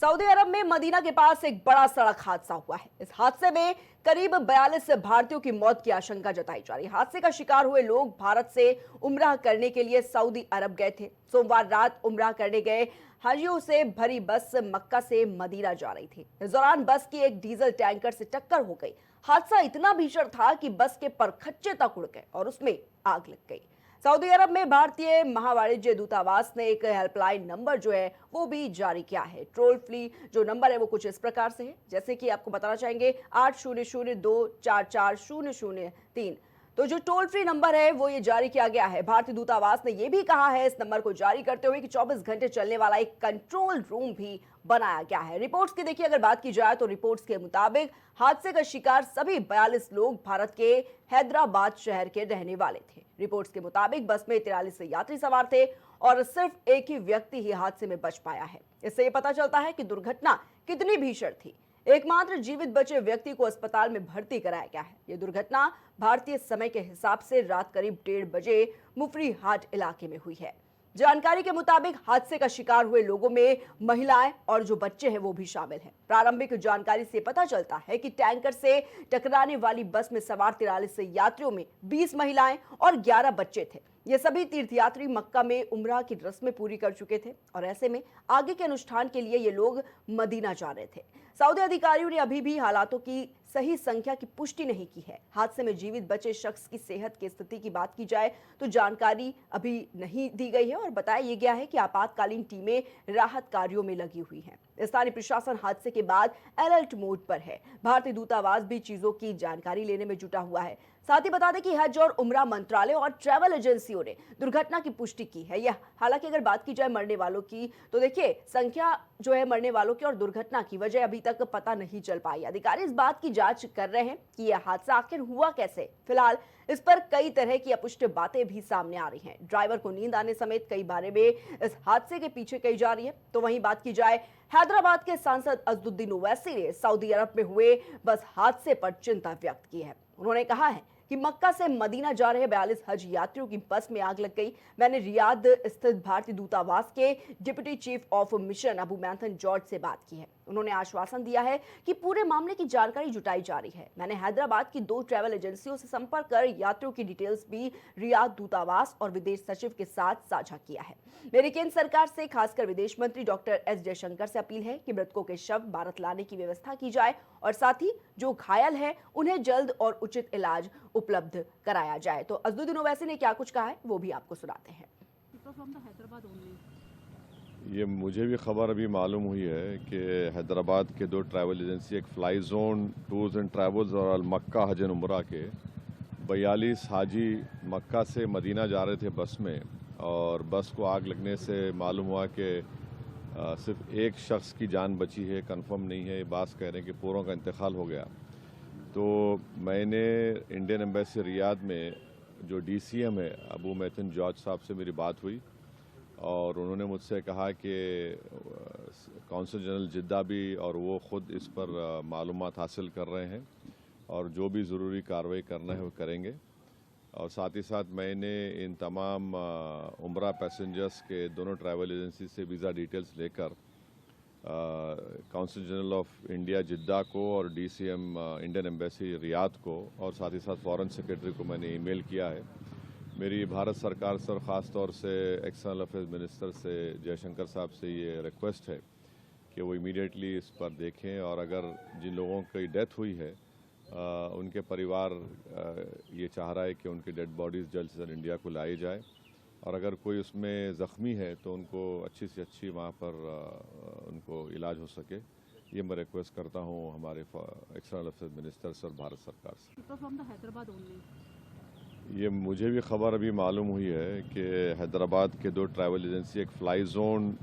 Saudi अरब में Medina के पास एक बड़ा सड़क हादसा हुआ है। इस हादसे में करीब 42 भारतीयों की मौत की आशंका जताई जा रही है। हादसे का शिकार हुए लोग भारत से उम्राह करने के लिए सऊदी अरब गए थे। सोमवार रात उम्राह करने गए हाजियों से भरी बस मक्का से मदीना जा रही थी। इस दौरान बस की एक डीजल टैंकर से टक्कर हो गई। हादसा इतना भीषण था कि बस के परखच्चे तक उड़ गए और उसमें आग लग गई। सऊदी अरब में भारतीय महावाणिज्य दूतावास ने एक हेल्पलाइन नंबर जो है वो भी जारी किया है। टोल फ्री जो नंबर है वो कुछ इस प्रकार से है, जैसे कि आपको बताना चाहेंगे 8002440003। तो जो टोल फ्री नंबर है वो ये जारी किया गया है। भारतीय दूतावास ने ये भी कहा है इस नंबर को जारी करते हुए कि 24 घंटे चलने वाला एक कंट्रोल रूम भी बनाया गया है। रिपोर्ट्स की देखिए अगर बात की जाए तो रिपोर्ट्स के मुताबिक हादसे का शिकार सभी 42 लोग भारत के हैदराबाद शहर के रहने वाले थे। रिपोर्ट्स के मुताबिक बस में 43 यात्री सवार थे और सिर्फ एक ही व्यक्ति ही हादसे में बच पाया है। इससे ये पता चलता है कि दुर्घटना कितनी भीषण थी। एकमात्र जीवित बचे व्यक्ति को अस्पताल में भर्ती कराया गया है। यह दुर्घटना भारतीय समय के हिसाब से रात करीब 1:30 बजे मुफरी हाट इलाके में हुई है। जानकारी के मुताबिक हादसे का शिकार हुए लोगों में महिलाएं और जो बच्चे हैं वो भी शामिल हैं। प्रारंभिक जानकारी से पता चलता है कि टैंकर से टकराने वाली बस में सवार 43 यात्रियों में 20 महिलाएं और 11 बच्चे थे। ये सभी तीर्थयात्री मक्का में उम्रा की रस्में पूरी कर चुके थे और ऐसे में आगे के अनुष्ठान के लिए ये लोग मदीना जा रहे थे। सऊदी अधिकारियों ने अभी भी हालातों की सही संख्या की पुष्टि नहीं की है। हादसे में जीवित बचे शख्स की सेहत की स्थिति की बात की जाए तो जानकारी अभी नहीं दी गई है और बताया यह गया है कि आपातकालीन टीमें राहत कार्यों में लगी हुई हैं। स्थानीय प्रशासन हादसे के बाद अलर्ट मोड पर है। भारतीय दूतावास भी चीजों की जानकारी लेने में जुटा हुआ है। साथ ही बता दें कि हज और उम्रा मंत्रालय और ट्रैवल एजेंसियों ने दुर्घटना की पुष्टि की है। यह हालांकि अगर बात की जाए मरने वालों की तो देखिए संख्या जो है मरने वालों की और दुर्घटना की वजह अभी तक पता नहीं चल पाई। अधिकारी इस बात की जांच कर रहे हैं कि यह हादसा आखिर हुआ कैसे। फिलहाल इस पर कई तरह की अपुष्ट बातें भी सामने आ रही हैं। ड्राइवर को नींद आने समेत कई बारे में इस हादसे के पीछे कही जा रही है। तो वहीं बात की जाए हैदराबाद के सांसद असदुद्दीन ओवैसी ने सऊदी अरब में हुए बस हादसे पर चिंता व्यक्त की है। उन्होंने कहा है कि मक्का से मदीना जा रहे 42 हज यात्रियों की बस में आग लग गई। मैंने रियाद स्थित भारतीय दूतावास के deputy chief of mission Abu Maithon George से बात की है। उन्होंने आश्वासन दिया है कि पूरे मामले की जानकारी जुटाई जा रही है। मैंने हैदराबाद की 2 ट्रैवल एजेंसियों से संपर्क कर यात्रियों की डिटेल्स भी रियाद दूतावास और विदेश सचिव के साथ साझा किया है। मेरी केंद्र सरकार से खासकर विदेश मंत्री डॉक्टर एस जयशंकर से अपील है कि मृतकों के शव भारत लाने की व्यवस्था की जाए और साथ ही जो घायल है उन्हें जल्द और उचित इलाज उपलब्ध कराया जाए। तो असदुद्दीन ओवैसी ने क्या कुछ कहा है वो भी आपको सुनाते हैं। ये मुझे भी खबर अभी मालूम हुई है कि हैदराबाद के 2 ट्रैवल एजेंसी एक fly zone tours and travels और अल मक्का हज एंड उम्रा के 42 हाजी मक्का से मदीना जा रहे थे बस में और बस को आग लगने से मालूम हुआ कि सिर्फ एक शख्स की जान बची है। कंफर्म नहीं है, ये बात कह रहे हैं कि पूरों का इंतकाल हो गया। तो मैंने इंडियन एम्बेसी रियाद में जो DCM है अबू मैथन जॉर्ज साहब से मेरी बात हुई और उन्होंने मुझसे कहा कि कौंसल जनरल जिद्दा भी और वो ख़ुद इस पर मालूमात हासिल कर रहे हैं और जो भी ज़रूरी कार्रवाई करना है वो करेंगे। और साथ ही साथ मैंने इन तमाम उम्रा पैसेंजर्स के दोनों ट्रैवल एजेंसी से वीज़ा डिटेल्स लेकर कौंसल जनरल ऑफ इंडिया जिद्दा को और DCM इंडियन एम्बेसी रियाद को और साथ ही साथ फॉरेन सेक्रेटरी को मैंने ईमेल किया है। मेरी भारत सरकार से और ख़ास तौर से एक्सटर्नल अफेयर्स मिनिस्टर से जयशंकर साहब से ये रिक्वेस्ट है कि वो इमीडिएटली इस पर देखें और अगर जिन लोगों की डेथ हुई है उनके परिवार ये चाह रहा है कि उनकी डेड बॉडीज़ जल्द से जल्द इंडिया को लाई जाए और अगर कोई उसमें ज़ख्मी है तो उनको अच्छी से अच्छी वहाँ पर उनको इलाज हो सके। ये मैं रिक्वेस्ट करता हूँ हमारे एक्सटर्नल अफेयर्स मिनिस्टर से और भारत सरकार से। ये मुझे भी खबर अभी मालूम हुई है कि हैदराबाद के 2 ट्रैवल एजेंसी एक फ्लाई जोन